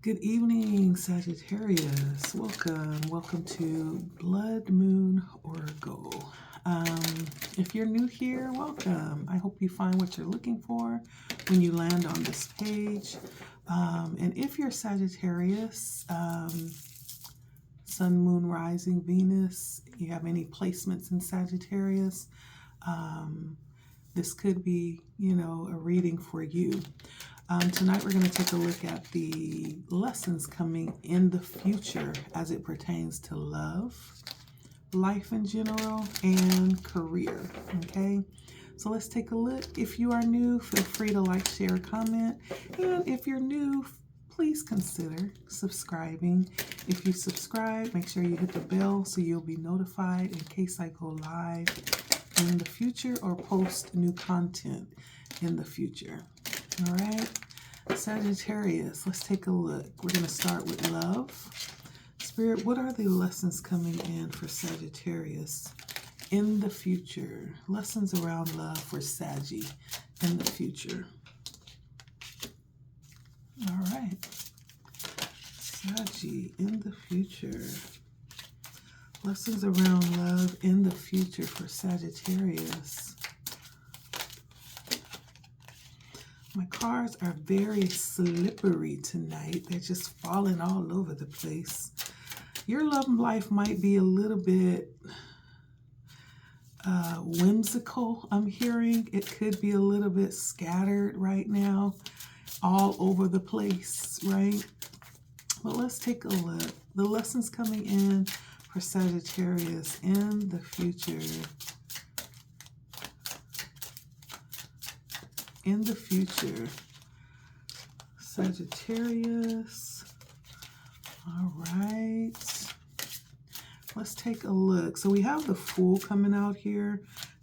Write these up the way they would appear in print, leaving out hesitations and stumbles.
Good evening, Sagittarius. Welcome to Blood Moon Oracle. If you're new here, welcome. I hope you find what you're looking for when you land on this page. And if you're Sagittarius, Sun, Moon, Rising, Venus, you have any placements in Sagittarius, this could be, a reading for you. Tonight we're going to take a look at the lessons coming in the future as it pertains to love, life in general, and career. Okay, so let's take a look. If you are new, feel free to like, share, comment. And if you're new, please consider subscribing. If you subscribe, make sure you hit the bell so you'll be notified in case I go live in the future or post new content in the future. All right, Sagittarius, let's take a look. We're going to start with love. Spirit, what are the lessons coming in for Sagittarius in the future? Lessons around love for Saggie in the future. All right, Saggie in the future. Lessons around love in the future for Sagittarius. My cards are very slippery tonight. They're just falling all over the place. Your love life might be a little bit whimsical, I'm hearing. It could be a little bit scattered right now, all over the place, right? But let's take a look. The lessons coming in for Sagittarius in the future. In the future, Sagittarius. All right, let's take a look. So we have the Fool coming out here,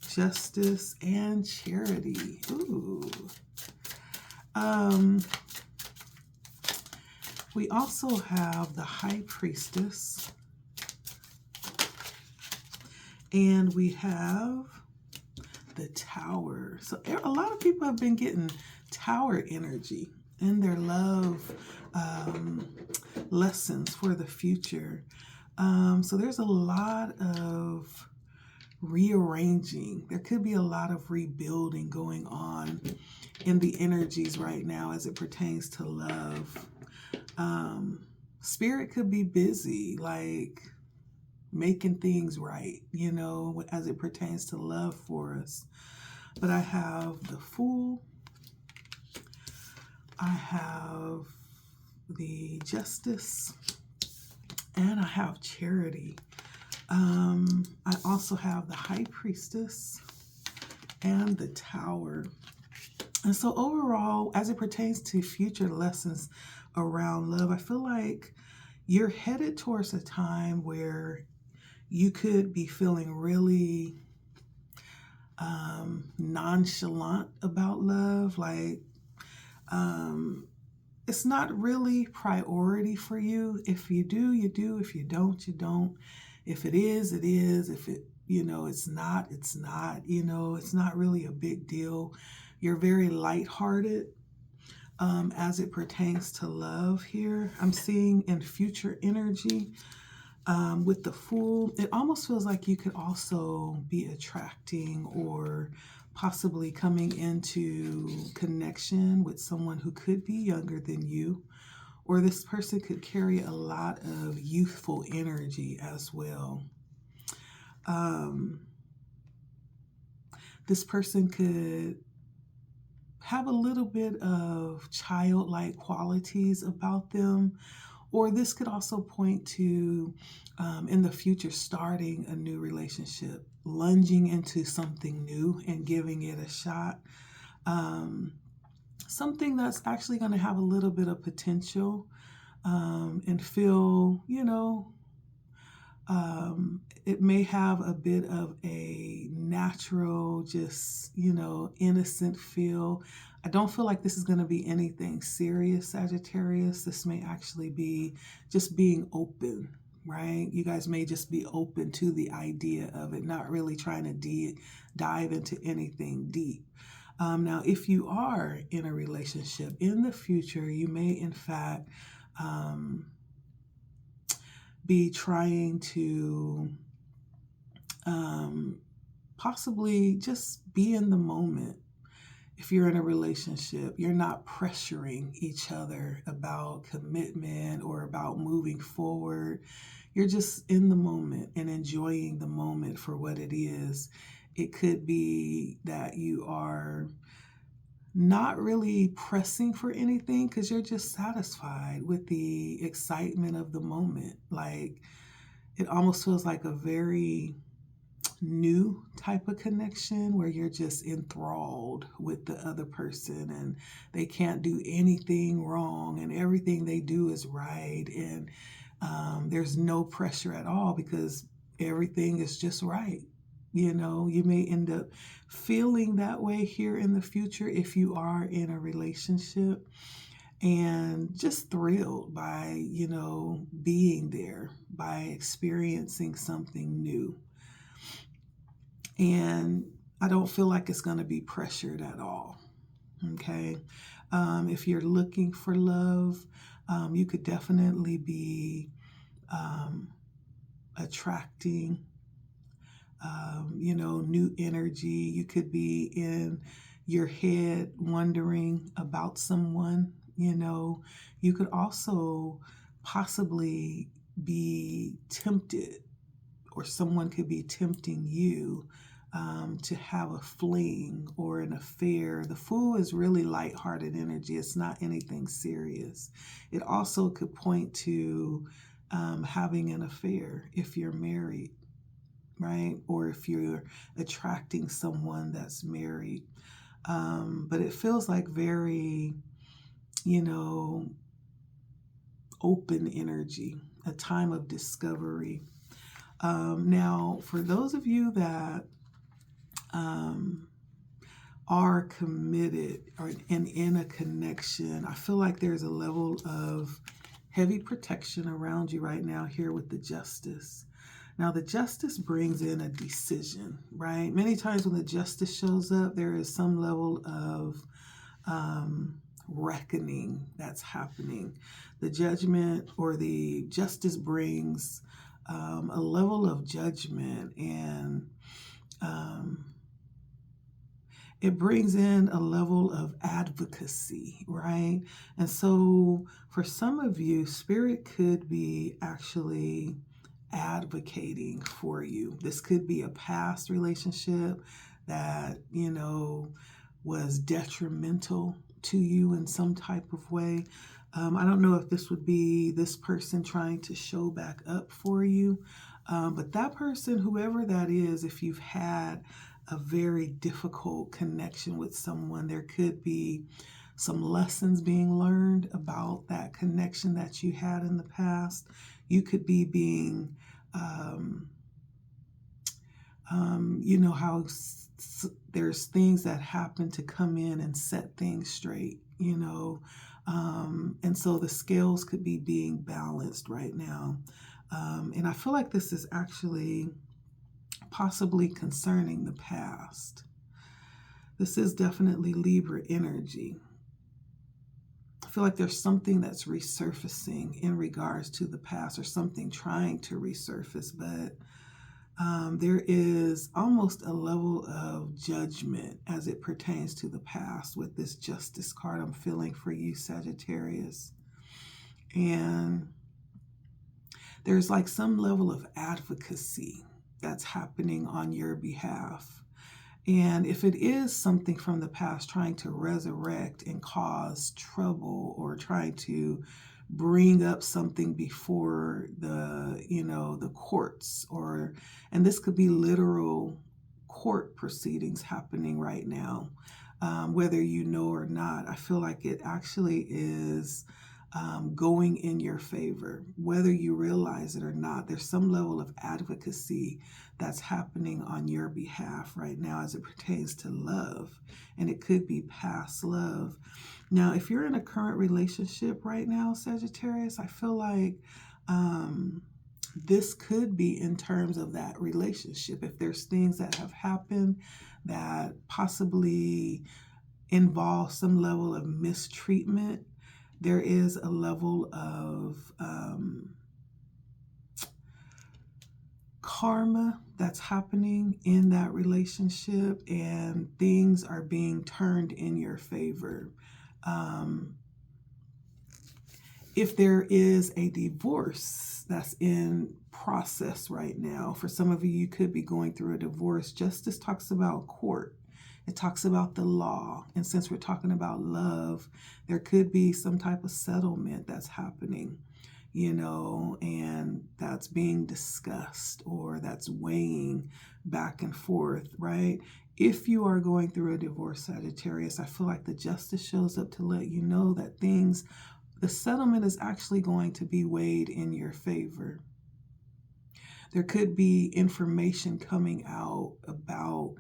Justice and Charity. Ooh. We also have the High Priestess, and we have the Tower. So a lot of people have been getting Tower energy in their love lessons for the future. So there's a lot of rearranging. There could be a lot of rebuilding going on in the energies right now as it pertains to love. Spirit could be busy, like making things right, as it pertains to love for us. But I have the Fool, I have the Justice, and I have Charity. I also have the High Priestess and the Tower. And so overall, as it pertains to future lessons around love, I feel like you're headed towards a time where you could be feeling really nonchalant about love. Like, it's not really priority for you. If you do, you do. If you don't, you don't. If it is, it is. If it, it's not, it's not. It's not really a big deal. You're very lighthearted as it pertains to love here. I'm seeing in future energy. With the Fool, it almost feels like you could also be attracting or possibly coming into connection with someone who could be younger than you, or this person could carry a lot of youthful energy as well. This person could have a little bit of childlike qualities about them. Or this could also point to, in the future, starting a new relationship, lunging into something new and giving it a shot. Something that's actually going to have a little bit of potential and feel, it may have a bit of a natural, just, innocent feel. I don't feel like this is going to be anything serious, Sagittarius. This may actually be just being open, right? You guys may just be open to the idea of it, not really trying to dive into anything deep. Now, if you are in a relationship in the future, you may, in fact, be trying to possibly just be in the moment. If you're in a relationship, you're not pressuring each other about commitment or about moving forward. You're just in the moment and enjoying the moment for what it is. It could be that you are not really pressing for anything because you're just satisfied with the excitement of the moment. Like, it almost feels like a very new type of connection where you're just enthralled with the other person and they can't do anything wrong and everything they do is right, and there's no pressure at all because everything is just right. You may end up feeling that way here in the future if you are in a relationship, and just thrilled by being there, by experiencing something new. And I don't feel like it's going to be pressured at all. Okay. If you're looking for love, you could definitely be attracting, new energy. You could be in your head wondering about someone. You could also possibly be tempted, or someone could be tempting you to have a fling or an affair. The Fool is really lighthearted energy. It's not anything serious. It also could point to having an affair if you're married, right? Or if you're attracting someone that's married. But it feels like very, open energy, a time of discovery. Now, for those of you that are committed and in a connection, I feel like there's a level of heavy protection around you right now here with the Justice. Now, the Justice brings in a decision, right? Many times when the Justice shows up, there is some level of reckoning that's happening. The Judgment or the Justice brings a level of judgment, and it brings in a level of advocacy, right? And so for some of you, Spirit could be actually advocating for you. This could be a past relationship that, was detrimental to you in some type of way. I don't know if this would be this person trying to show back up for you, but that person, whoever that is, if you've had a very difficult connection with someone, there could be some lessons being learned about that connection that you had in the past. You could be being, how there's things that happen to come in and set things straight, and so the scales could be being balanced right now. And I feel like this is actually possibly concerning the past. This is definitely Libra energy. I feel like there's something that's resurfacing in regards to the past, or something trying to resurface, but there is almost a level of judgment as it pertains to the past with this Justice card I'm feeling for you, Sagittarius. And there's like some level of advocacy that's happening on your behalf. And if it is something from the past trying to resurrect and cause trouble, or trying to bring up something before the courts, and this could be literal court proceedings happening right now, whether you know or not, I feel like it actually is going in your favor, whether you realize it or not. There's some level of advocacy that's happening on your behalf right now as it pertains to love, and it could be past love. Now, if you're in a current relationship right now, Sagittarius, I feel like this could be in terms of that relationship. If there's things that have happened that possibly involve some level of mistreatment, there is a level of karma that's happening in that relationship, and things are being turned in your favor. If there is a divorce that's in process right now, for some of you, you could be going through a divorce. Justice talks about court. It talks about the law. And since we're talking about love, there could be some type of settlement that's happening, and that's being discussed, or that's weighing back and forth, right? If you are going through a divorce, Sagittarius, I feel like the justice shows up to let you know that the settlement is actually going to be weighed in your favor. There could be information coming out about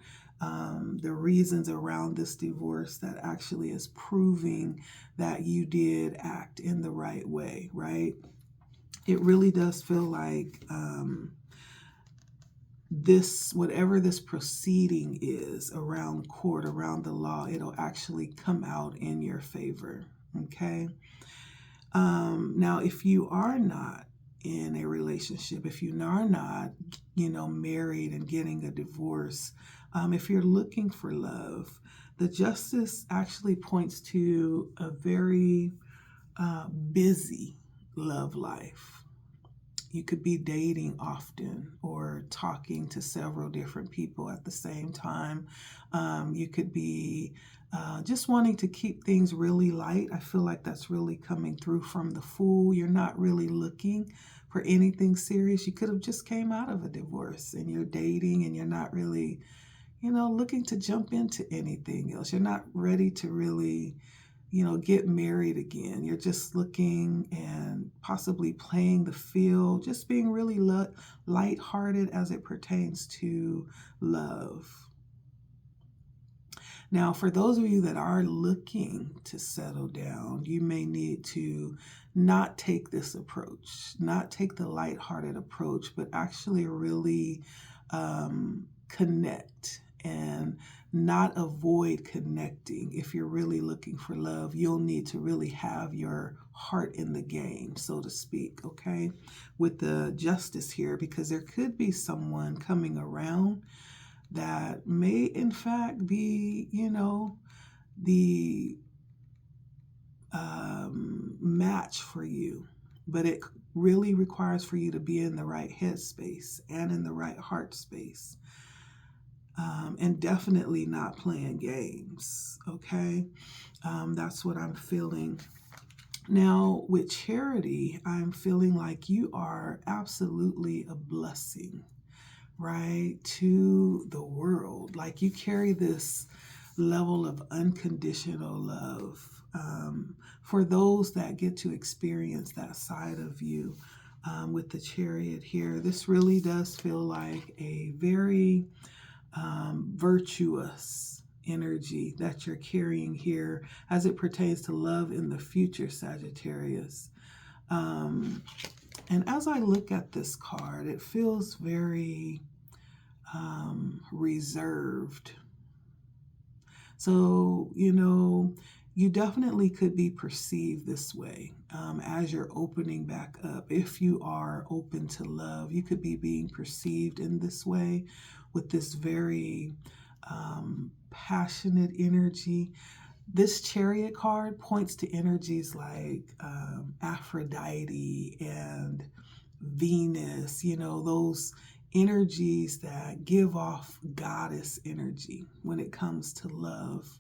the reasons around this divorce that actually is proving that you did act in the right way, right? It really does feel like whatever this proceeding is around court, around the law, it'll actually come out in your favor, okay? Now, if you are not in a relationship, if you are not, married and getting a divorce, if you're looking for love, the justice actually points to a very busy love life. You could be dating often or talking to several different people at the same time. You could be just wanting to keep things really light. I feel like that's really coming through from the Fool. You're not really looking for anything serious. You could have just came out of a divorce and you're dating, and you're not really, looking to jump into anything else. You're not ready to really, get married again. You're just looking and possibly playing the field, just being really lighthearted as it pertains to love. Now, for those of you that are looking to settle down, you may need to not take this approach, not take the lighthearted approach, but actually really connect and not avoid connecting. If you're really looking for love, you'll need to really have your heart in the game, so to speak, okay? With the justice here, because there could be someone coming around that may in fact be, the match for you. But it really requires for you to be in the right headspace and in the right heart space. And definitely not playing games, okay? That's what I'm feeling. Now, with Charity, I'm feeling like you are absolutely a blessing, right, to the world. Like you carry this level of unconditional love. For those that get to experience that side of you with the Chariot here, this really does feel like a very virtuous energy that you're carrying here as it pertains to love in the future, Sagittarius. And as I look at this card, it feels very reserved. So, you definitely could be perceived this way as you're opening back up. If you are open to love, you could be being perceived in this way with this very passionate energy. This Chariot card points to energies like Aphrodite and Venus, those energies that give off goddess energy when it comes to love.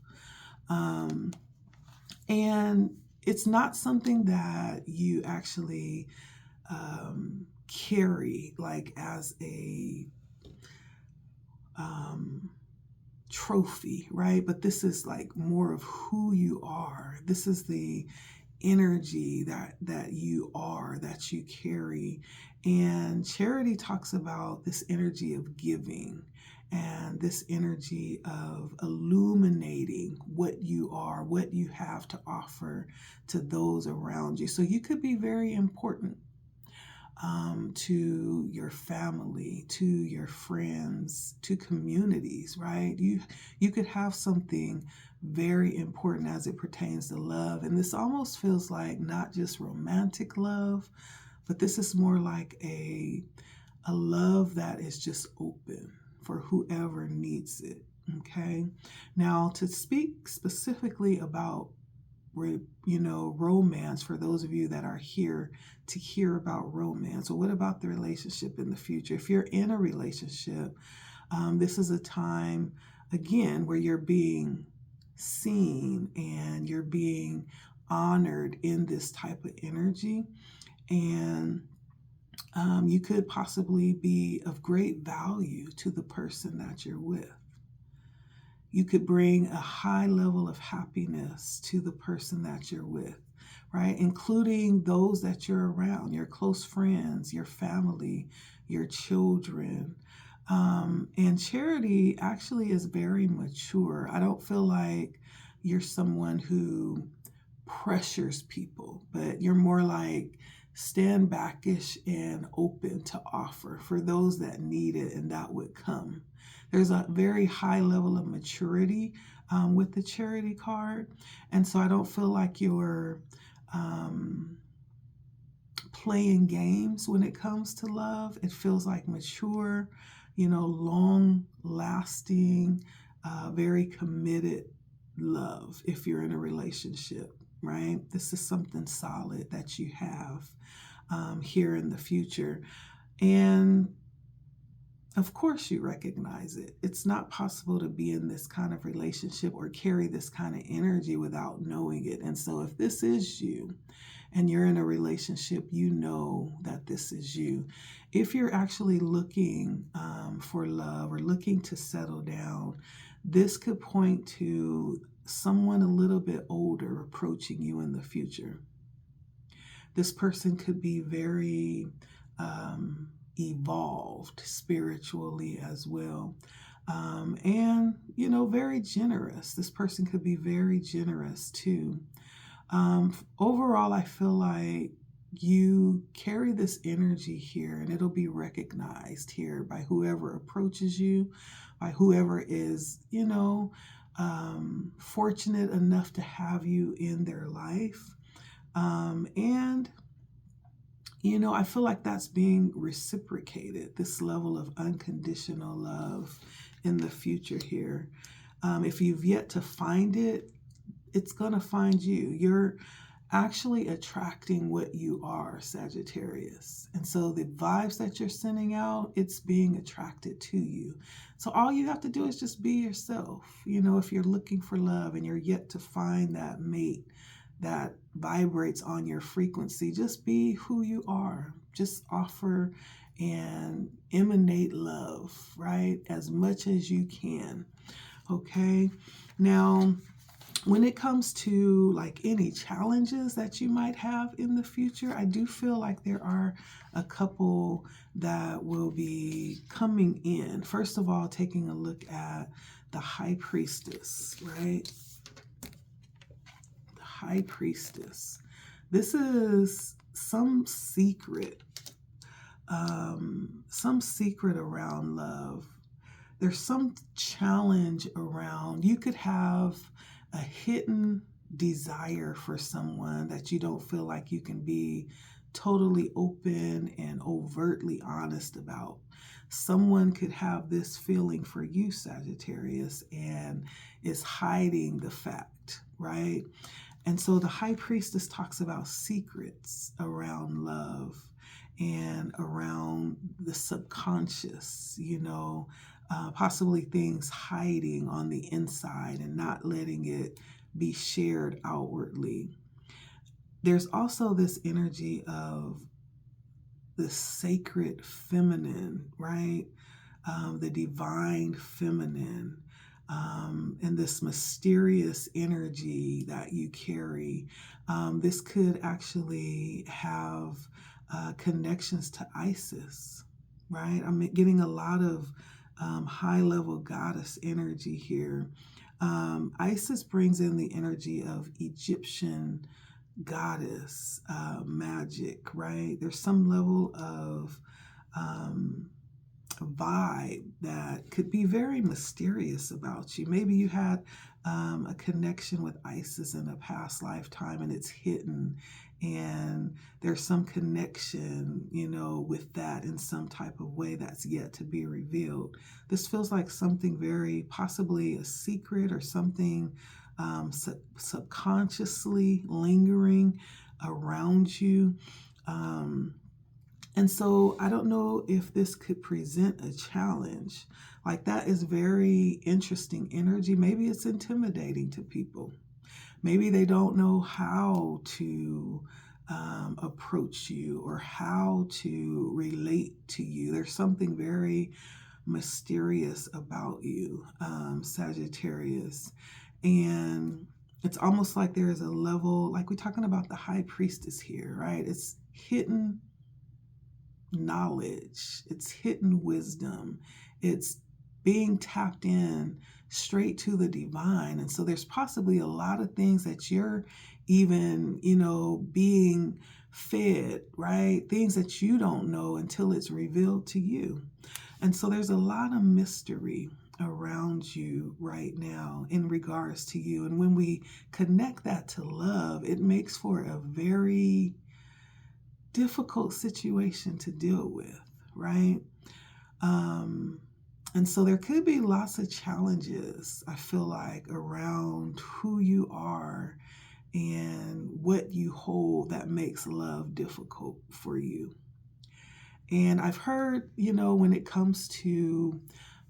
And it's not something that you actually carry like as a trophy, right? But this is like more of who you are. This is the energy that you are, that you carry. And Charity talks about this energy of giving and this energy of illuminating what you are, what you have to offer to those around you. So you could be very important to your family, to your friends, to communities, right? You could have something very important as it pertains to love. And this almost feels like not just romantic love, but this is more like a love that is just open for whoever needs it. Okay. Now, to speak specifically about romance, for those of you that are here to hear about romance, or what about the relationship in the future? If you're in a relationship, this is a time, again, where you're being seen and you're being honored in this type of energy. And you could possibly be of great value to the person that you're with. You could bring a high level of happiness to the person that you're with, right? Including those that you're around, your close friends, your family, your children. And Charity actually is very mature. I don't feel like you're someone who pressures people, but you're more like stand backish and open to offer for those that need it and that would come. There's a very high level of maturity with the Charity card. And so I don't feel like you're playing games when it comes to love. It feels like mature, long lasting, very committed love if you're in a relationship, right? This is something solid that you have here in the future. And of course you recognize it. It's not possible to be in this kind of relationship or carry this kind of energy without knowing it. And so if this is you and you're in a relationship, you know that this is you. If you're actually looking for love or looking to settle down, this could point to someone a little bit older approaching you in the future. This person could be very evolved spiritually as well. And, very generous. This person could be very generous too. Overall, I feel like you carry this energy here and it'll be recognized here by whoever approaches you, by whoever is, fortunate enough to have you in their life. And I feel like that's being reciprocated, this level of unconditional love in the future here. If you've yet to find it, it's going to find you. You're actually attracting what you are, Sagittarius. And so the vibes that you're sending out, it's being attracted to you. So all you have to do is just be yourself. If you're looking for love and you're yet to find that mate that vibrates on your frequency, just be who you are. Just offer and emanate love, right? As much as you can. Okay. Now, when it comes to like any challenges that you might have in the future, I do feel like there are a couple that will be coming in. First of all, taking a look at the High Priestess, right? The High Priestess. This is some secret around love. There's some challenge around, you could have a hidden desire for someone that you don't feel like you can be totally open and overtly honest about. Someone could have this feeling for you, Sagittarius, and is hiding the fact, right? And so the High Priestess talks about secrets around love and around the subconscious, possibly things hiding on the inside and not letting it be shared outwardly. There's also this energy of the sacred feminine, right? The divine feminine, and this mysterious energy that you carry. This could actually have connections to Isis, right? I'm getting a lot of high-level goddess energy here. Isis brings in the energy of Egyptian goddess magic, right? There's some level of vibe that could be very mysterious about you. Maybe you had a connection with Isis in a past lifetime, and it's hidden. And there's some connection, with that in some type of way that's yet to be revealed. This feels like something very possibly a secret or something subconsciously lingering around you. And so I don't know if this could present a challenge. Like, that is very interesting energy. Maybe it's intimidating to people. Maybe they don't know how to approach you or how to relate to you. There's something very mysterious about you, Sagittarius. And it's almost like there is a level, like we're talking about the high priestess here, right? It's hidden knowledge, it's hidden wisdom, it's being tapped in straight to the divine. And so there's possibly a lot of things that you're even, being fed, right? Things that you don't know until it's revealed to you. And so there's a lot of mystery around you right now in regards to you. And when we connect that to love, it makes for a very difficult situation to deal with, right? And so there could be lots of challenges, I feel like, around who you are and what you hold that makes love difficult for you. And I've heard, when it comes to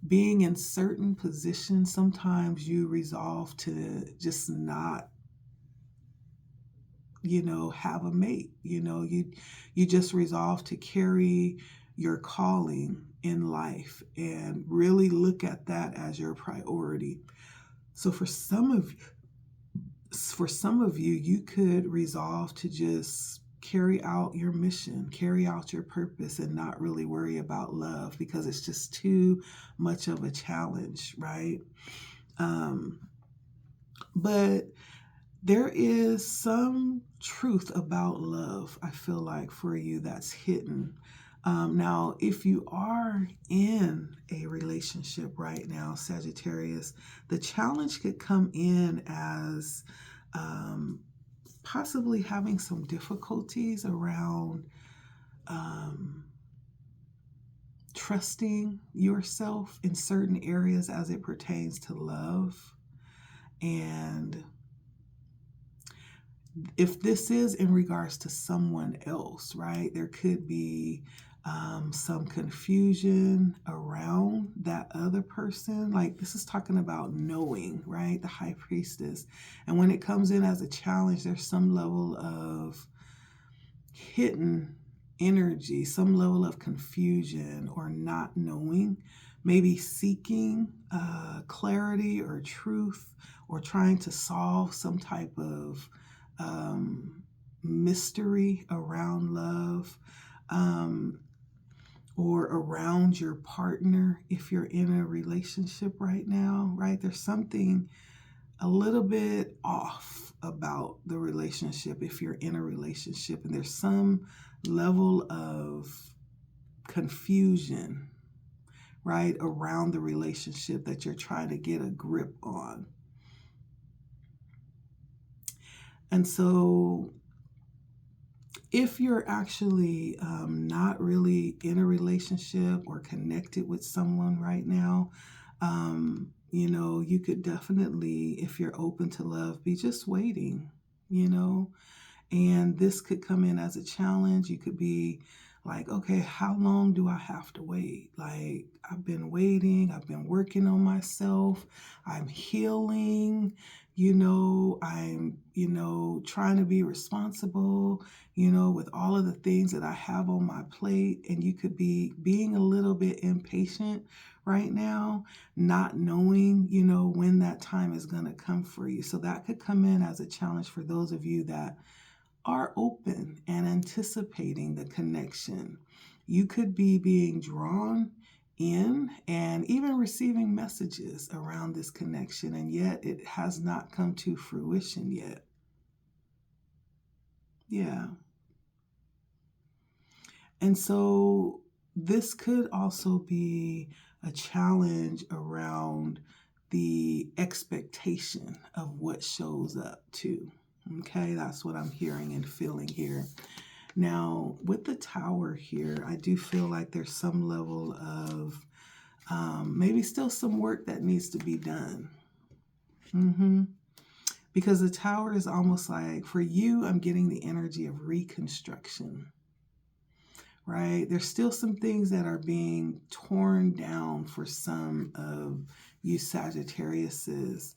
being in certain positions, sometimes you resolve to just not have a mate. You just resolve to carry your calling in life and really look at that as your priority. So for some of you, you could resolve to just carry out your mission, carry out your purpose, and not really worry about love because it's just too much of a challenge, right? But there is some truth about love, I feel like, for you that's hidden. Now, if you are in a relationship right now, Sagittarius, the challenge could come in as possibly having some difficulties around trusting yourself in certain areas as it pertains to love. And if this is in regards to someone else, right, there could be some confusion around that other person. Like, this is talking about knowing, right, the high priestess. And when it comes in as a challenge, there's some level of hidden energy, some level of confusion or not knowing, maybe seeking clarity or truth or trying to solve some type of mystery around love, or around your partner if you're in a relationship right now, right? There's something a little bit off about the relationship if you're in a relationship, and there's some level of confusion, right, around the relationship that you're trying to get a grip on. And so if you're actually not really in a relationship or connected with someone right now, you could definitely, if you're open to love, be just waiting, and this could come in as a challenge. You could be like, okay, how long do I have to wait? Like, I've been waiting, I've been working on myself, I'm healing, I'm, trying to be responsible, with all of the things that I have on my plate. And you could be being a little bit impatient right now, not knowing, when that time is going to come for you. So that could come in as a challenge for those of you that are open and anticipating the connection. You could be being drawn in and even receiving messages around this connection, and yet it has not come to fruition yet. Yeah. And so this could also be a challenge around the expectation of what shows up too. Okay, that's what I'm hearing and feeling here. Now, with the Tower here, I do feel like there's some level of maybe still some work that needs to be done. Because the Tower is almost like, for you, I'm getting the energy of reconstruction, right? There's still some things that are being torn down for some of you Sagittariuses.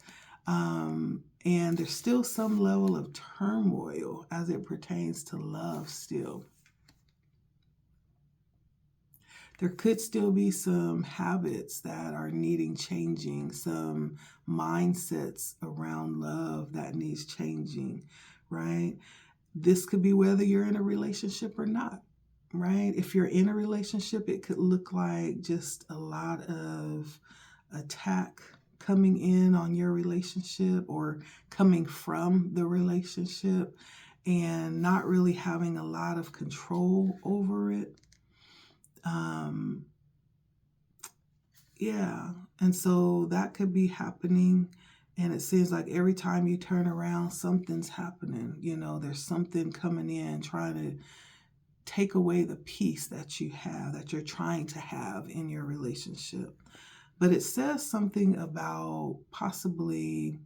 And there's still some level of turmoil as it pertains to love still. There could still be some habits that are needing changing, some mindsets around love that needs changing, right? This could be whether you're in a relationship or not, right? If you're in a relationship, it could look like just a lot of attack coming in on your relationship or coming from the relationship and not really having a lot of control over it. Yeah, and so that could be happening, and it seems like every time you turn around, something's happening. There's something coming in trying to take away the peace that you have, that you're trying to have in your relationship. But it says something about possibly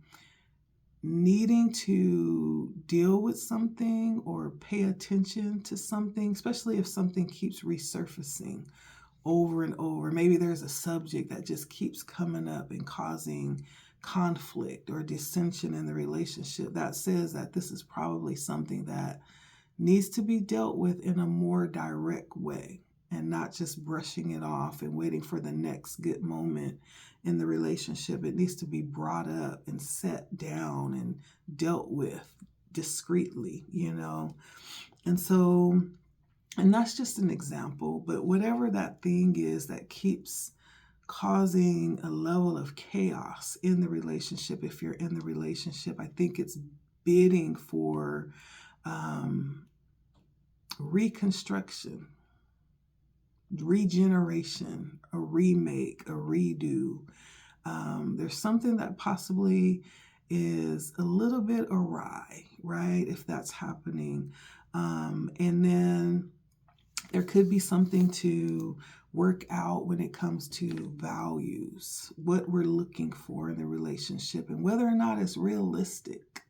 needing to deal with something or pay attention to something, especially if something keeps resurfacing over and over. Maybe there's a subject that just keeps coming up and causing conflict or dissension in the relationship. That says that this is probably something that needs to be dealt with in a more direct way and not just brushing it off and waiting for the next good moment in the relationship. It needs to be brought up and set down and dealt with discreetly, And so, and that's just an example, but whatever that thing is that keeps causing a level of chaos in the relationship, if you're in the relationship, I think it's bidding for reconstruction, regeneration, a remake, a redo. There's something that possibly is a little bit awry, right? If that's happening. And then there could be something to work out when it comes to values, what we're looking for in the relationship, and whether or not it's realistic.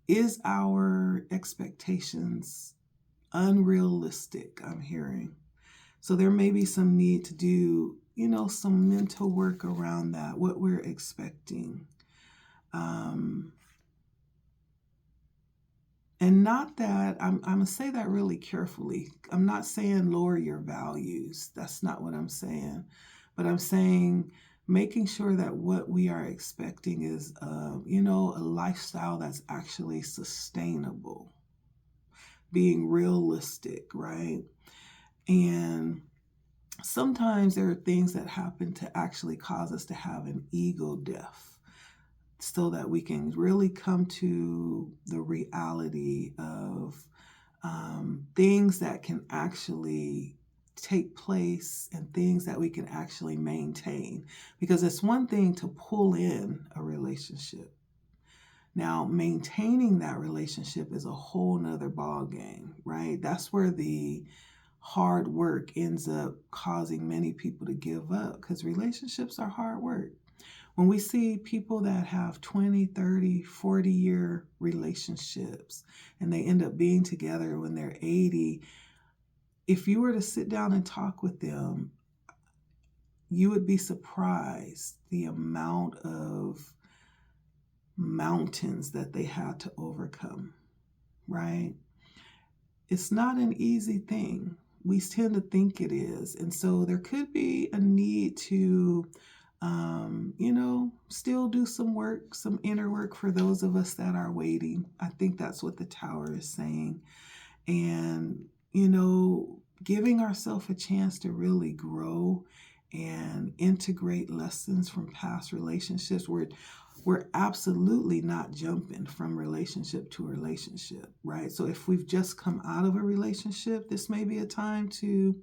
Is our expectations unrealistic? I'm hearing. So there may be some need to do, some mental work around that, what we're expecting. And not that, I'm going to say that really carefully. I'm not saying lower your values. That's not what I'm saying. But I'm saying making sure that what we are expecting is, a lifestyle that's actually sustainable. Being realistic, right? And sometimes there are things that happen to actually cause us to have an ego death, so that we can really come to the reality of things that can actually take place and things that we can actually maintain. Because it's one thing to pull in a relationship. Now, maintaining that relationship is a whole nother ball game, right? That's where the hard work ends up causing many people to give up, because relationships are hard work. When we see people that have 20, 30, 40-year relationships and they end up being together when they're 80, if you were to sit down and talk with them, you would be surprised the amount of mountains that they had to overcome, right? It's not an easy thing. We tend to think it is. And so there could be a need to still do some work, some inner work for those of us that are waiting. I think that's what the Tower is saying. And, giving ourselves a chance to really grow and integrate lessons from past relationships. We're absolutely not jumping from relationship to relationship, right? So if we've just come out of a relationship, this may be a time to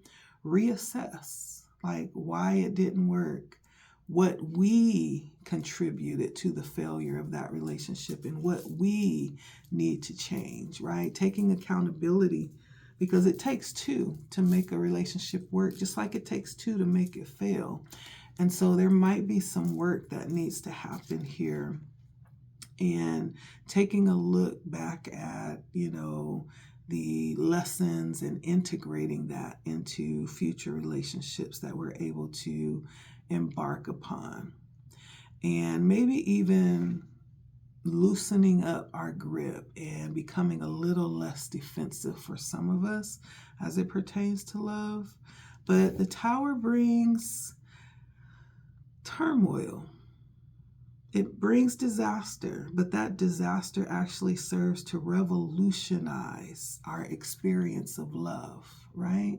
reassess, like why it didn't work. what we contributed to the failure of that relationship and what we need to change, right? Taking accountability, because it takes two to make a relationship work, just like it takes two to make it fail. And so there might be some work that needs to happen here. And taking a look back at, the lessons and integrating that into future relationships that we're able to embark upon. And maybe even loosening up our grip and becoming a little less defensive for some of us as it pertains to love. But the Tower brings turmoil. It brings disaster, but that disaster actually serves to revolutionize our experience of love, right?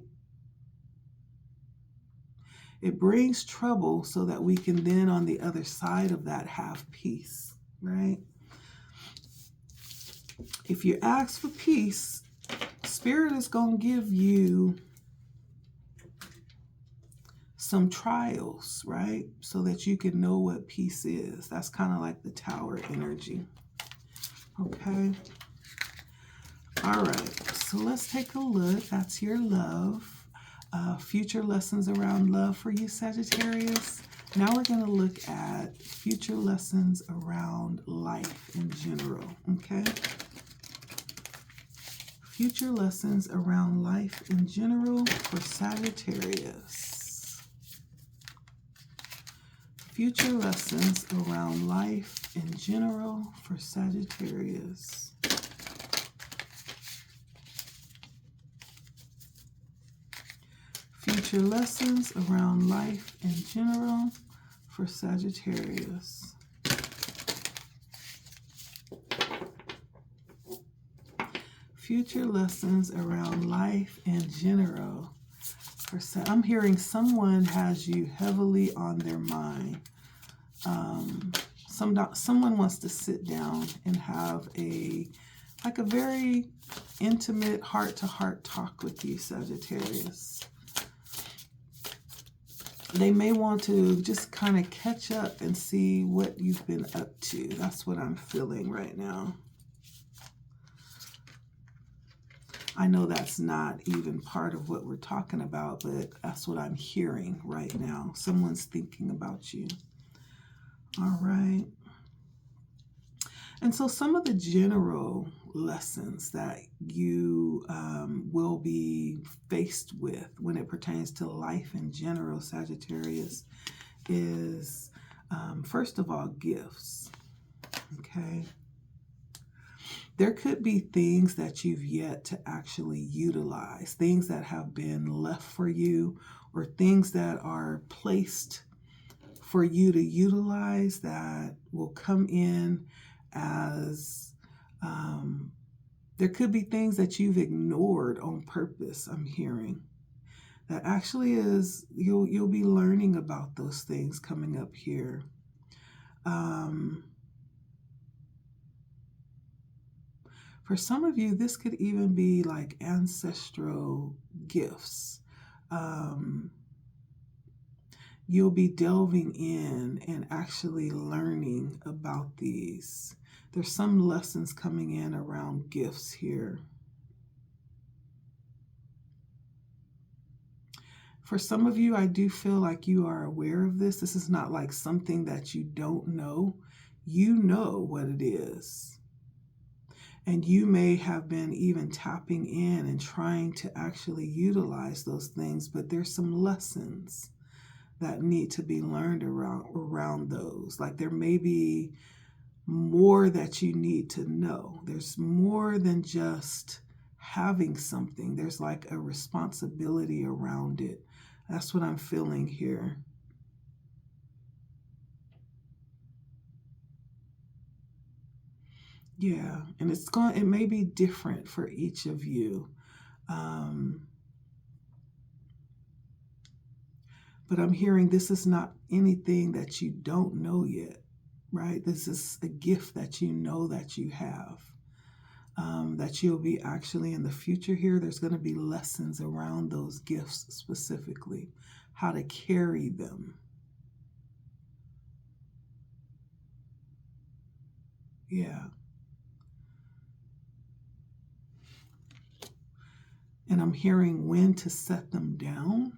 It brings trouble so that we can then on the other side of that have peace, right? If you ask for peace, Spirit is going to give you some trials, right? So that you can know what peace is. That's kind of like the Tower energy. Okay. All right. So let's take a look. That's your love. Future lessons around love for you, Sagittarius. Now we're going to look at future lessons around life in general. Okay. Future lessons around life in general for Sagittarius. Future lessons around life in general for Sagittarius. Future lessons around life in general for Sagittarius. Future lessons around life in general. I'm hearing someone has you heavily on their mind. Someone wants to sit down and have a very intimate heart-to-heart talk with you, Sagittarius. They may want to just kind of catch up and see what you've been up to. That's what I'm feeling right now. I know that's not even part of what we're talking about, but that's what I'm hearing right now. Someone's thinking about you. All right. And so some of the general lessons that you will be faced with when it pertains to life in general, Sagittarius, is first of all, gifts. Okay. There could be things that you've yet to actually utilize, things that have been left for you, or things that are placed for you to utilize that will come in as, there could be things that you've ignored on purpose, I'm hearing. That actually is, you'll be learning about those things coming up here. For some of you, this could even be like ancestral gifts. You'll be delving in and actually learning about these. There's some lessons coming in around gifts here. For some of you, I do feel like you are aware of this. This is not like something that you don't know. You know what it is. And you may have been even tapping in and trying to actually utilize those things, but there's some lessons that need to be learned around those. Like there may be more that you need to know. There's more than just having something. There's like a responsibility around it. That's what I'm feeling here. Yeah, and it may be different for each of you. But I'm hearing this is not anything that you don't know yet, right? This is a gift that you know that you have, that you'll be actually in the future here. There's going to be lessons around those gifts specifically, how to carry them. Yeah. And I'm hearing when to set them down.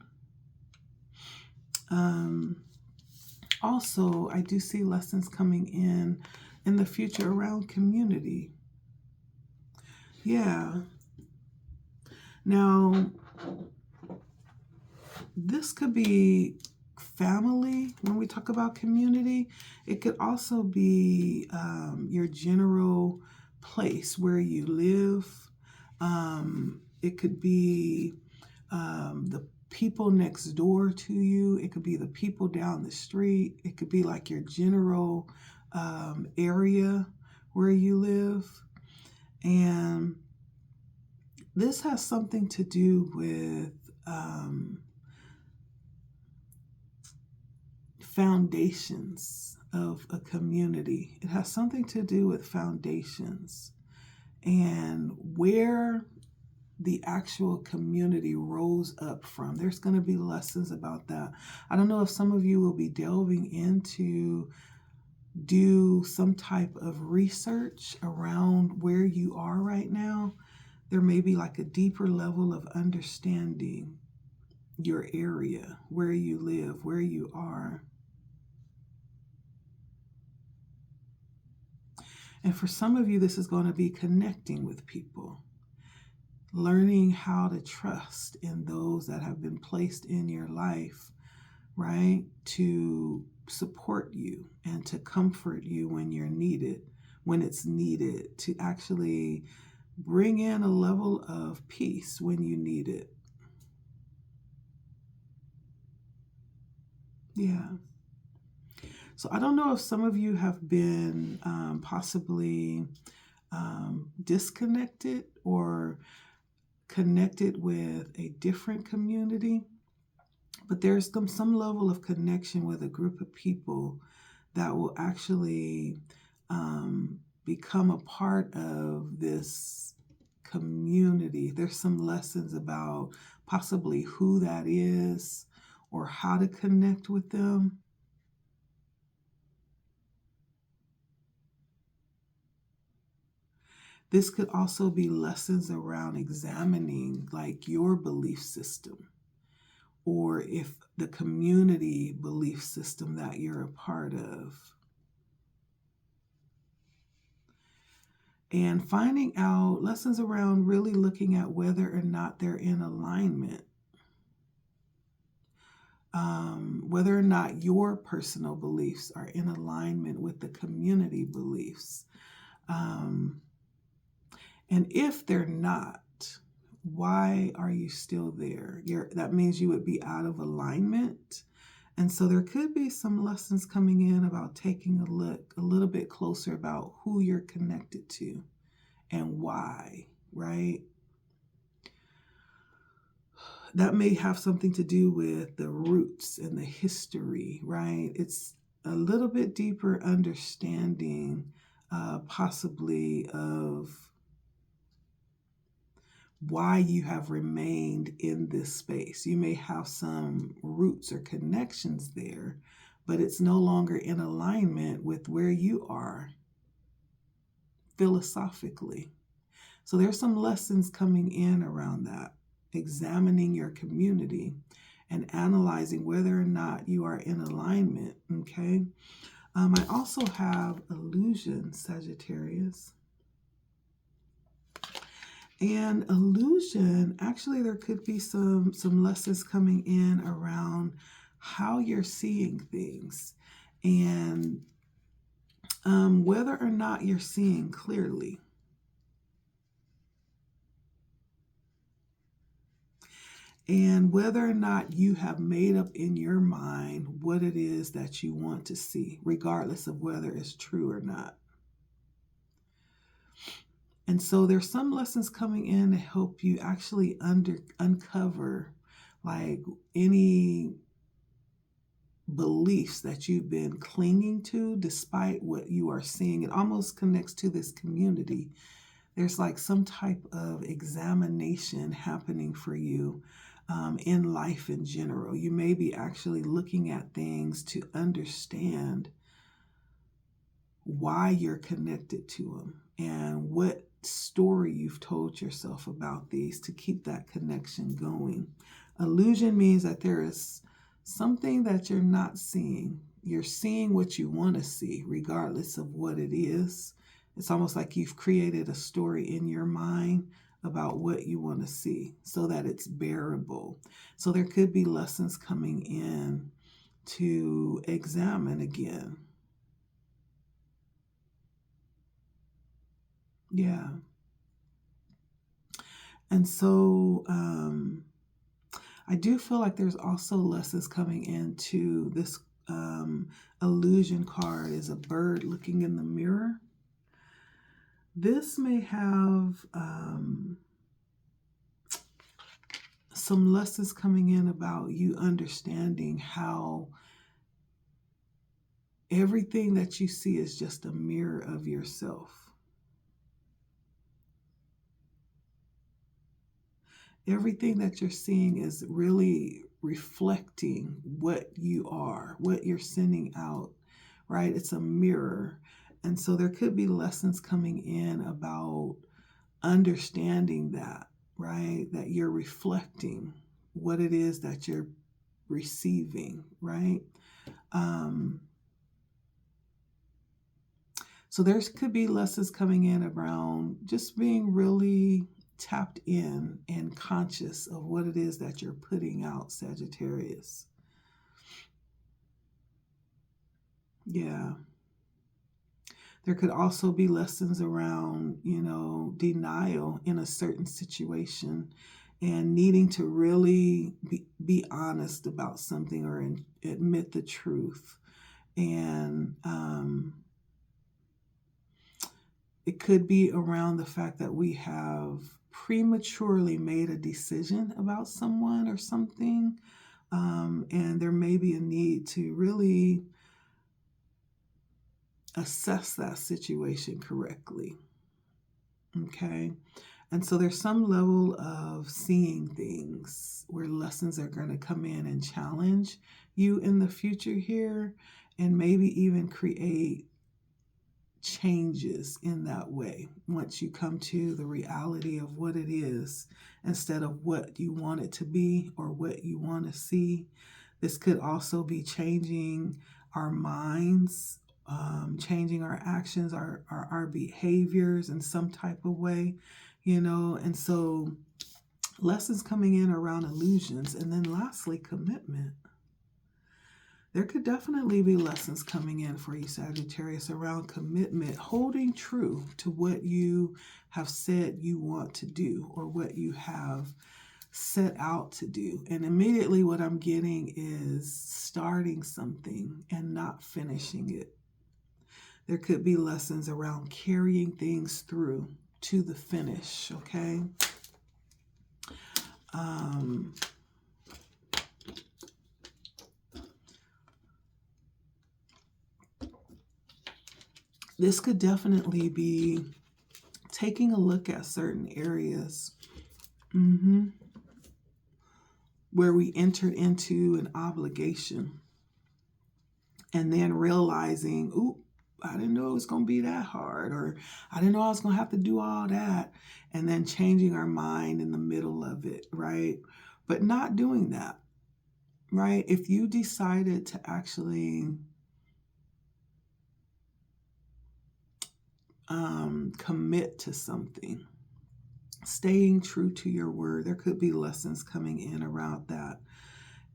Also, I do see lessons coming in the future around community. Yeah. Now, this could be family. When we talk about community, it could also be your general place where you live. It could be the people next door to you. It could be the people down the street. It could be like your general area where you live. And this has something to do with foundations of a community. It has something to do with foundations and where the actual community rose up from. There's going to be lessons about that. I don't know if some of you will be delving into do some type of research around where you are right now. There may be like a deeper level of understanding your area, where you live, where you are. And for some of you, this is going to be connecting with people, learning how to trust in those that have been placed in your life, right? To support you and to comfort you when you're needed, when it's needed, to actually bring in a level of peace when you need it. Yeah. So I don't know if some of you have been possibly disconnected or connected with a different community, but there's some level of connection with a group of people that will actually become a part of this community. There's some lessons about possibly who that is or how to connect with them. This could also be lessons around examining like your belief system, or if the community belief system that you're a part of. And finding out lessons around really looking at whether or not they're in alignment. Whether or not your personal beliefs are in alignment with the community beliefs. And if they're not, why are you still there? That means you would be out of alignment. And so there could be some lessons coming in about taking a look a little bit closer about who you're connected to and why, right? That may have something to do with the roots and the history, right? It's a little bit deeper understanding possibly of why you have remained in this space. You may have some roots or connections there, but it's no longer in alignment with where you are philosophically. So there's some lessons coming in around that, examining your community and analyzing whether or not you are in alignment, okay? I also have illusion, Sagittarius. And illusion, actually, there could be some lessons coming in around how you're seeing things and whether or not you're seeing clearly. And whether or not you have made up in your mind what it is that you want to see, regardless of whether it's true or not. And so there's some lessons coming in to help you actually uncover like any beliefs that you've been clinging to despite what you are seeing. It almost connects to this community. There's like some type of examination happening for you in life in general. You may be actually looking at things to understand why you're connected to them and what story you've told yourself about these to keep that connection going. Illusion means that there is something that you're not seeing. You're seeing what you want to see, regardless of what it is. It's almost like you've created a story in your mind about what you want to see so that it's bearable. So there could be lessons coming in to examine again. Yeah. And so I do feel like there's also lessons coming into this illusion card is a bird looking in the mirror. This may have some lessons coming in about you understanding how everything that you see is just a mirror of yourself. Everything that you're seeing is really reflecting what you are, what you're sending out, right? It's a mirror. And so there could be lessons coming in about understanding that, right? That you're reflecting what it is that you're receiving, right? So there could be lessons coming in around just being really tapped in and conscious of what it is that you're putting out, Sagittarius. Yeah. There could also be lessons around, denial in a certain situation and needing to really be honest about something or admit the truth. And it could be around the fact that we have prematurely made a decision about someone or something. And there may be a need to really assess that situation correctly. Okay. And so there's some level of seeing things where lessons are going to come in and challenge you in the future here, and maybe even create changes in that way once you come to the reality of what it is instead of what you want it to be or what you want to see. This could also be changing our minds, changing our actions, our behaviors in some type of way, and so lessons coming in around illusions. And then lastly, commitment. There could definitely be lessons coming in for you, Sagittarius, around commitment, holding true to what you have said you want to do or what you have set out to do. And immediately what I'm getting is starting something and not finishing it. There could be lessons around carrying things through to the finish, okay? This could definitely be taking a look at certain areas where we entered into an obligation and then realizing, ooh, I didn't know it was going to be that hard, or I didn't know I was going to have to do all that, and then changing our mind in the middle of it, right? But not doing that, right? If you decided to actually commit to something, staying true to your word, there could be lessons coming in around that.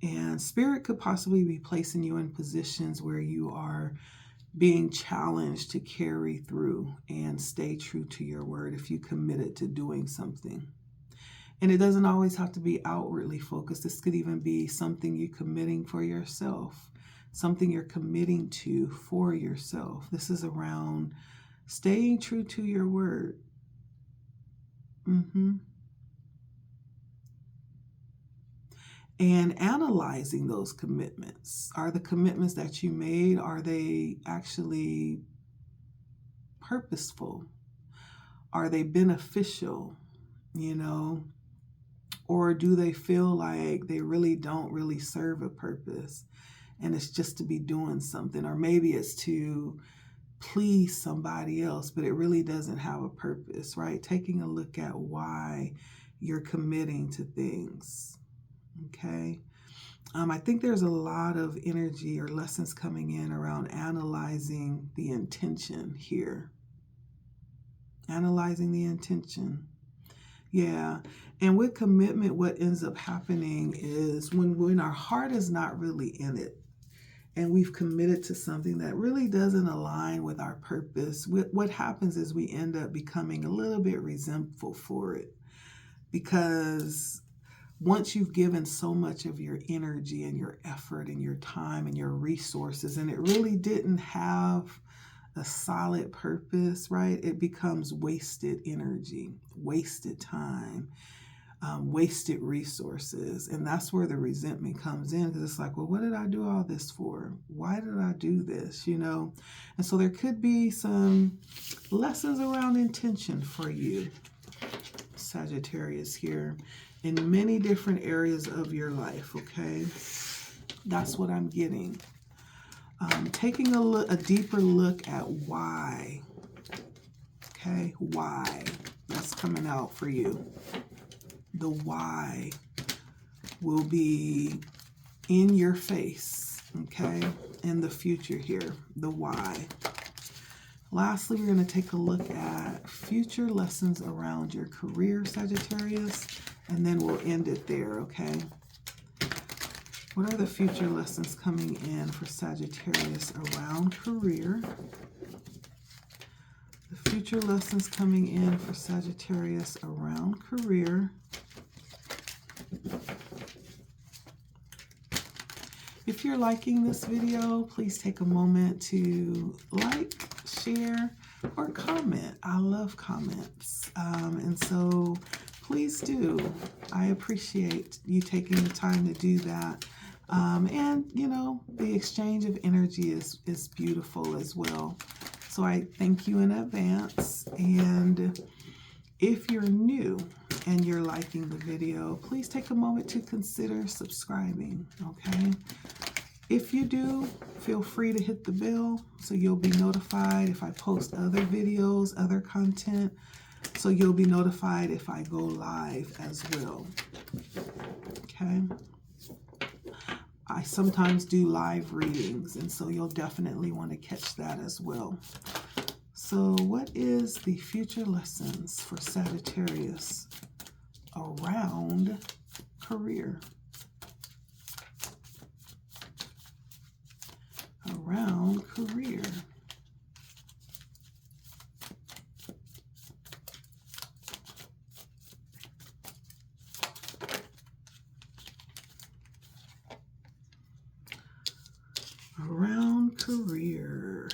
And Spirit could possibly be placing you in positions where you are being challenged to carry through and stay true to your word if you committed to doing something. And it doesn't always have to be outwardly focused. This could even be something you're committing for yourself, something you're committing to for yourself. This is around staying true to your word. And analyzing those commitments. Are the commitments that you made, are they actually purposeful? Are they beneficial, Or do they feel like they really don't really serve a purpose and it's just to be doing something? Or maybe it's to please somebody else, but it really doesn't have a purpose, right? Taking a look at why you're committing to things, okay? I think there's a lot of energy or lessons coming in around analyzing the intention here. Analyzing the intention. Yeah. And with commitment, what ends up happening is when our heart is not really in it, and we've committed to something that really doesn't align with our purpose, what happens is we end up becoming a little bit resentful for it. Because once you've given so much of your energy and your effort and your time and your resources, and it really didn't have a solid purpose, right? It becomes wasted energy, wasted time, wasted resources. And that's where the resentment comes in, because it's like, well, what did I do all this for? Why did I do this? You know? And so there could be some lessons around intention for you, Sagittarius, here in many different areas of your life, okay? That's what I'm getting. Taking a deeper look at why, okay? Why. That's coming out for you. The why will be in your face, okay? In the future here, the why. Lastly, we're going to take a look at future lessons around your career, Sagittarius, and then we'll end it there, okay? What are the future lessons coming in for Sagittarius around career? The future lessons coming in for Sagittarius around career. If you're liking this video, please take a moment to like, share, or comment. I love comments. And so please do. I appreciate you taking the time to do that. And, you know, the exchange of energy is beautiful as well. So I thank you in advance. And if you're new and you're liking the video, please take a moment to consider subscribing, okay? If you do, feel free to hit the bell so you'll be notified if I post other videos, other content, so you'll be notified if I go live as well, okay? I sometimes do live readings, and so you'll definitely want to catch that as well. So what is the future lessons for Sagittarius around career? Around career. Around career.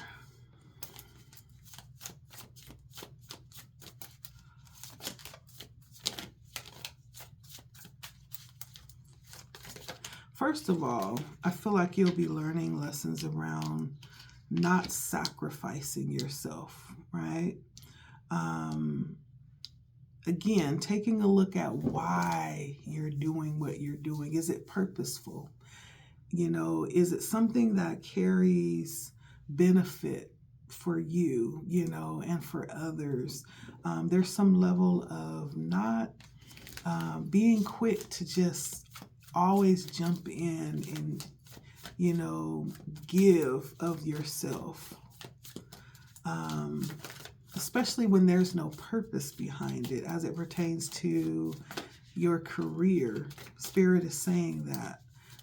First of all, I feel like you'll be learning lessons around not sacrificing yourself, right? Again, taking a look at why you're doing what you're doing. Is it purposeful? You know, is it something that carries benefit for you, you know, and for others? There's some level of not being quick to just always jump in and, you know, give of yourself. Especially when there's no purpose behind it as it pertains to your career. Spirit is saying that,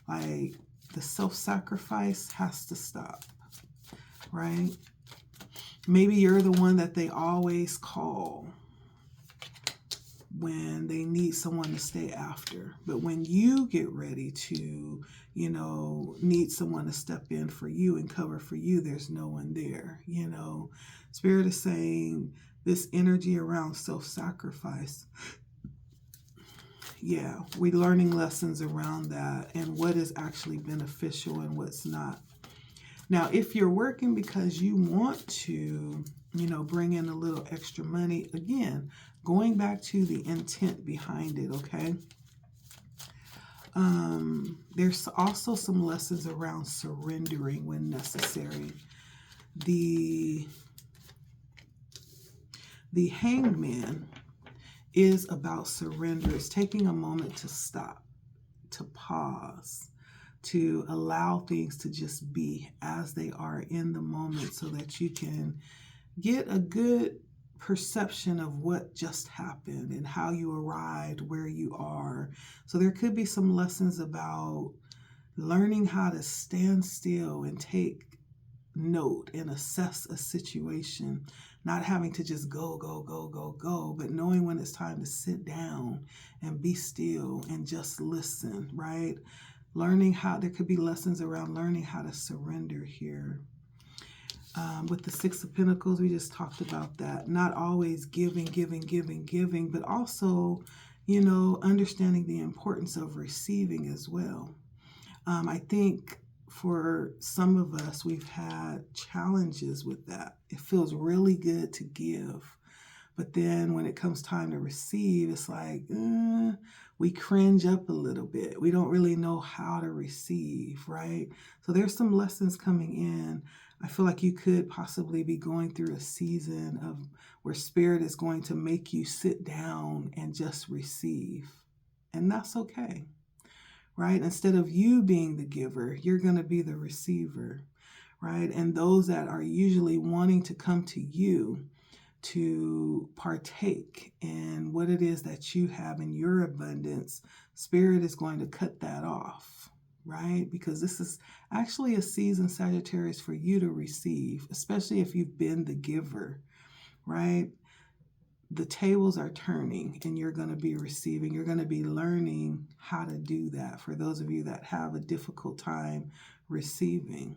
like, the self-sacrifice has to stop, right? Maybe you're the one that they always call when they need someone to stay after. But when you get ready to, you know, need someone to step in for you and cover for you, there's no one there, you know. Spirit is saying this energy around self-sacrifice. Yeah, we're learning lessons around that and what is actually beneficial and what's not. Now, if you're working because you want to, you know, bring in a little extra money, again, going back to the intent behind it, okay? There's also some lessons around surrendering when necessary. The Hanged Man is about surrender. It's taking a moment to stop, to pause, to allow things to just be as they are in the moment so that you can get a good perception of what just happened and how you arrived where you are. So there could be some lessons about learning how to stand still and take note and assess a situation, not having to just go, but knowing when it's time to sit down and be still and just listen, right? There could be lessons around learning how to surrender here. With the Six of Pentacles, we just talked about that. Not always giving, but also, understanding the importance of receiving as well. I think for some of us, we've had challenges with that. It feels really good to give, but then when it comes time to receive, it's like, we cringe up a little bit. We don't really know how to receive, right? So there's some lessons coming in. I feel like you could possibly be going through a season of where Spirit is going to make you sit down and just receive. And that's okay, right? Instead of you being the giver, you're going to be the receiver, right? And those that are usually wanting to come to you to partake in what it is that you have in your abundance, Spirit is going to cut that off, right? Because this is actually a season, Sagittarius, for you to receive, especially if you've been the giver, right? The tables are turning and you're going to be receiving. You're going to be learning how to do that for those of you that have a difficult time receiving.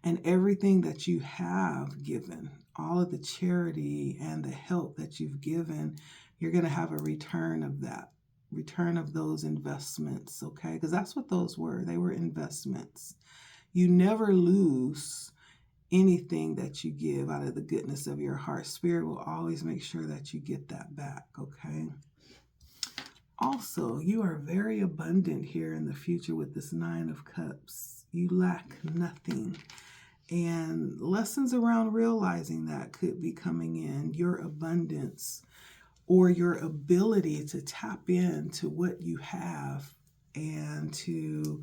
And everything that you have given, all of the charity and the help that you've given, you're going to have a return of that, return of those investments, okay? Because that's what those were. They were investments. You never lose anything that you give out of the goodness of your heart. Spirit will always make sure that you get that back, okay? Also, you are very abundant here in the future with this Nine of Cups. You lack nothing. And lessons around realizing that could be coming in, your abundance or your ability to tap into what you have and to,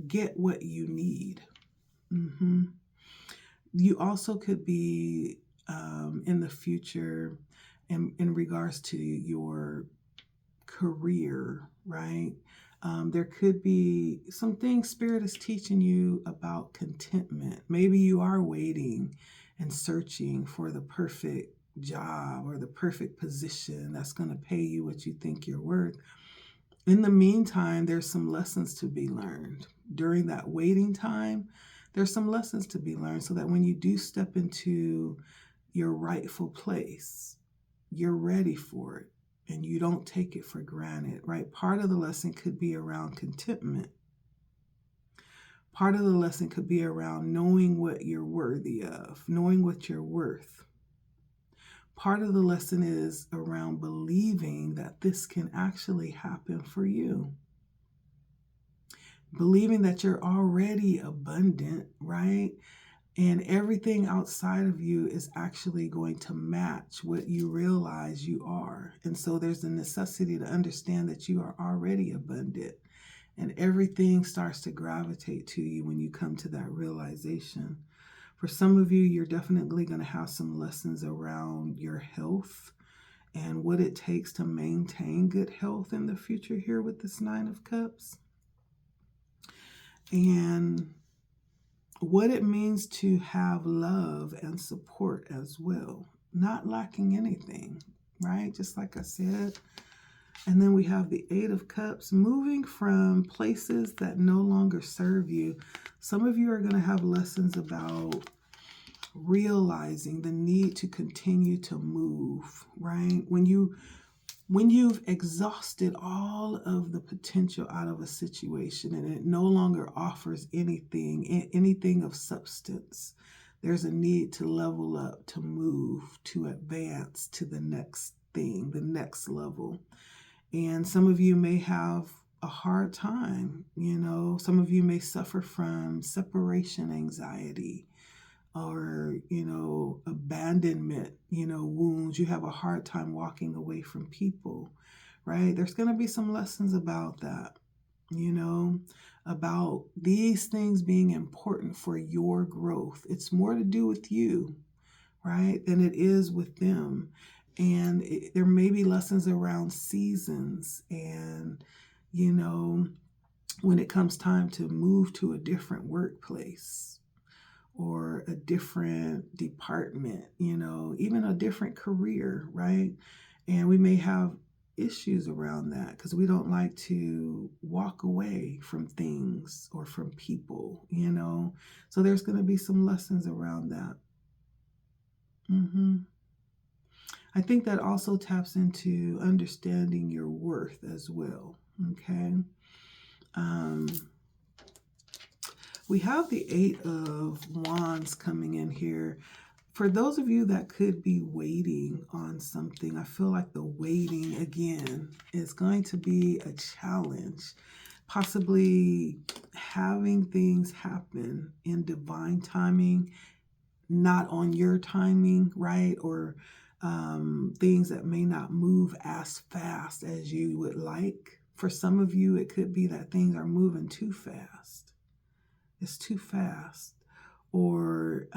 get what you need. You also could be in the future in regards to your career, right? There could be some things Spirit is teaching you about contentment. Maybe you are waiting and searching for the perfect job or the perfect position that's going to pay you what you think you're worth. In the meantime, there's some lessons to be learned. During that waiting time, there's some lessons to be learned so that when you do step into your rightful place, you're ready for it. And you don't take it for granted, right? Part of the lesson could be around contentment. Part of the lesson could be around knowing what you're worthy of, knowing what you're worth. Part of the lesson is around believing that this can actually happen for you. Believing that you're already abundant, right? And everything outside of you is actually going to match what you realize you are. And so there's a necessity to understand that you are already abundant. And everything starts to gravitate to you when you come to that realization. For some of you, you're definitely going to have some lessons around your health and what it takes to maintain good health in the future here with this Nine of Cups. And what it means to have love and support as well, not lacking anything, right? Just like I said. And then we have the Eight of Cups, moving from places that no longer serve you. Some of you are going to have lessons about realizing the need to continue to move, right? When you've exhausted all of the potential out of a situation and it no longer offers anything of substance, there's a need to level up, to move, to advance to the next thing, the next level. And some of you may have a hard time. Some of you may suffer from separation anxiety or, abandonment, wounds. You have a hard time walking away from people, right? There's going to be some lessons about that, about these things being important for your growth. It's more to do with you, right, than it is with them. And there may be lessons around seasons and, when it comes time to move to a different workplace or a different department, even a different career, right? And we may have issues around that because we don't like to walk away from things or from people, So there's going to be some lessons around that. I think that also taps into understanding your worth as well, okay? We have the Eight of Wands coming in here. For those of you that could be waiting on something, I feel like the waiting, again, is going to be a challenge. Possibly having things happen in divine timing, not on your timing, right? Or things that may not move as fast as you would like. For some of you, it could be that things are moving too fast. It's too fast. Or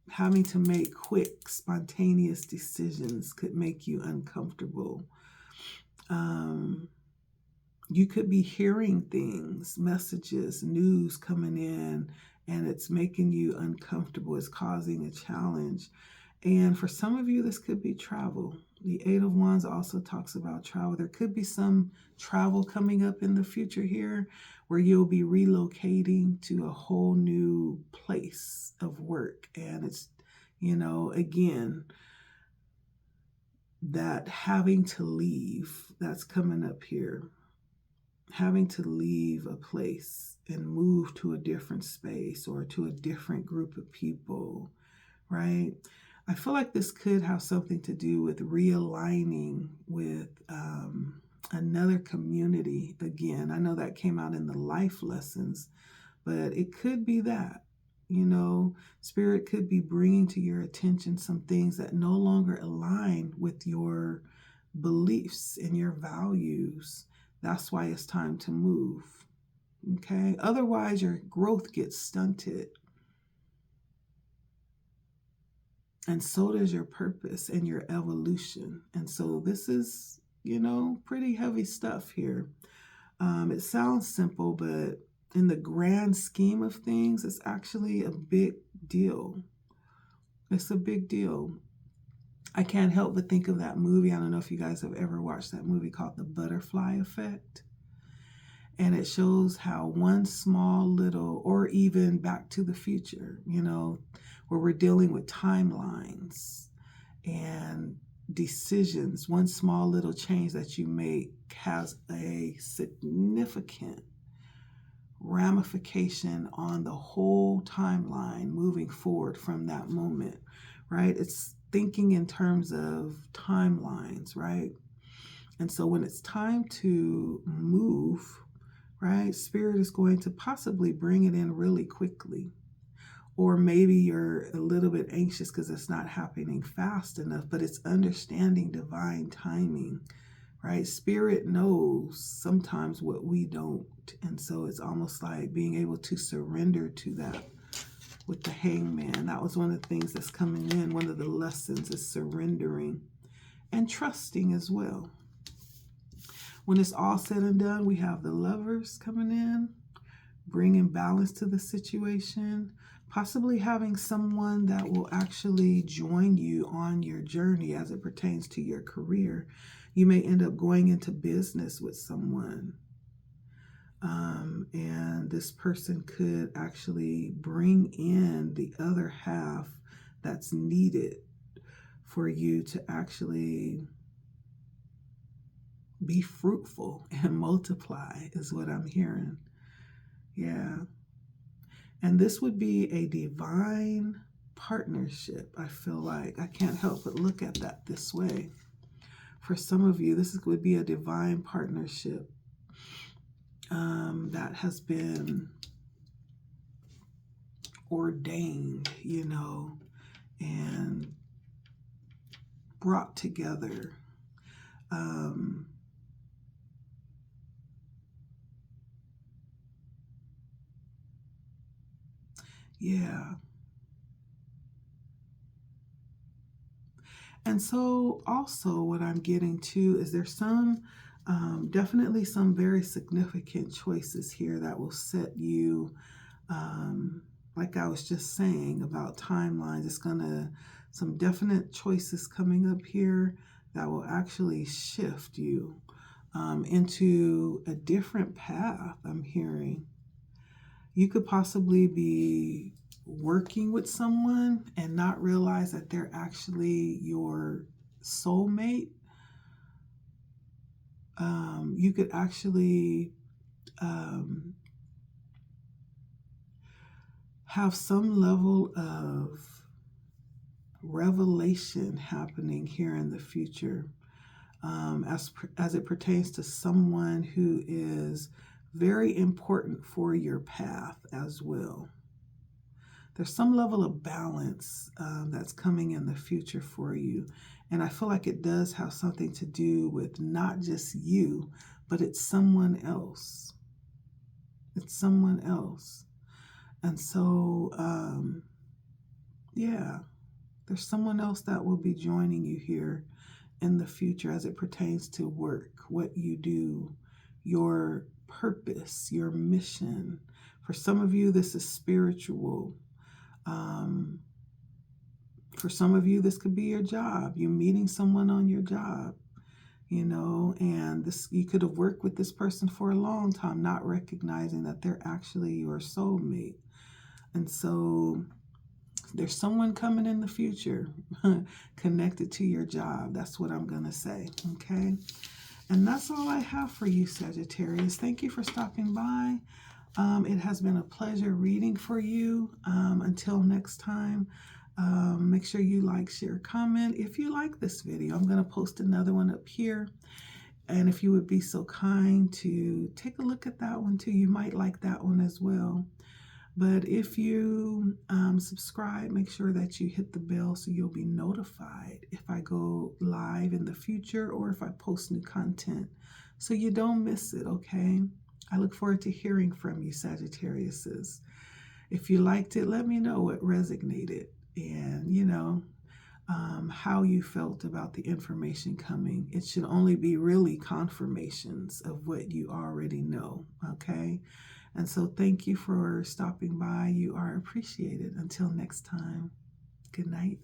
having to make quick, spontaneous decisions could make you uncomfortable. You could be hearing things, messages, news coming in, and it's making you uncomfortable. It's causing a challenge. And for some of you, this could be travel. The Eight of Wands also talks about travel. There could be some travel coming up in the future here where you'll be relocating to a whole new place of work. And it's, again, that having to leave, that's coming up here. Having to leave a place and move to a different space or to a different group of people, right? I feel like this could have something to do with realigning with another community. Again, I know that came out in the life lessons, but it could be that, Spirit could be bringing to your attention some things that no longer align with your beliefs and your values. That's why it's time to move, okay? Otherwise, your growth gets stunted. And so does your purpose and your evolution. And so this is, pretty heavy stuff here. It sounds simple, but in the grand scheme of things, it's actually a big deal. It's a big deal. I can't help but think of that movie. I don't know if you guys have ever watched that movie called The Butterfly Effect. And it shows how one small little, or even Back to the Future, where we're dealing with timelines and decisions. One small little change that you make has a significant ramification on the whole timeline moving forward from that moment, right? It's thinking in terms of timelines, right? And so when it's time to move, right, Spirit is going to possibly bring it in really quickly. Or maybe you're a little bit anxious because it's not happening fast enough, but it's understanding divine timing, right? Spirit knows sometimes what we don't. And so it's almost like being able to surrender to that with the Hangman. That was one of the things that's coming in. One of the lessons is surrendering and trusting as well. When it's all said and done, we have the Lovers coming in, bringing balance to the situation, possibly having someone that will actually join you on your journey as it pertains to your career. You may end up going into business with someone, and this person could actually bring in the other half that's needed for you to actually be fruitful and multiply, is what I'm hearing. Yeah. And this would be a divine partnership, I feel like. I can't help but look at that this way. For some of you, this would be a divine partnership. that has been ordained, you know, and brought together. Yeah. And so also what I'm getting to is there's some, definitely some very significant choices here that will set you, like I was just saying about timelines, it's some definite choices coming up here that will actually shift you into a different path, I'm hearing. You could possibly be working with someone and not realize that they're actually your soulmate. You could actually have some level of revelation happening here in the future as it pertains to someone who is very important for your path as well. There's some level of balance that's coming in the future for you. And I feel like it does have something to do with not just you, but it's someone else. It's someone else. And so, yeah, there's someone else that will be joining you here in the future as it pertains to work, what you do, your purpose, your mission. For some of you, this is spiritual. For some of you, this could be your job. You're meeting someone on your job, you know, and you could have worked with this person for a long time, not recognizing that they're actually your soulmate. And so there's someone coming in the future connected to your job. That's what I'm going to say. Okay. And that's all I have for you, Sagittarius. Thank you for stopping by. It has been a pleasure reading for you. Until next time, make sure you like, share, comment. If you like this video, I'm going to post another one up here. And if you would be so kind to take a look at that one too, you might like that one as well. But if you subscribe, make sure that you hit the bell so you'll be notified if I go live in the future or if I post new content so you don't miss it, okay? I look forward to hearing from you, Sagittariuses. If you liked it, let me know what resonated and, you know, how you felt about the information coming. It should only be really confirmations of what you already know, okay? And so thank you for stopping by. You are appreciated. Until next time, good night.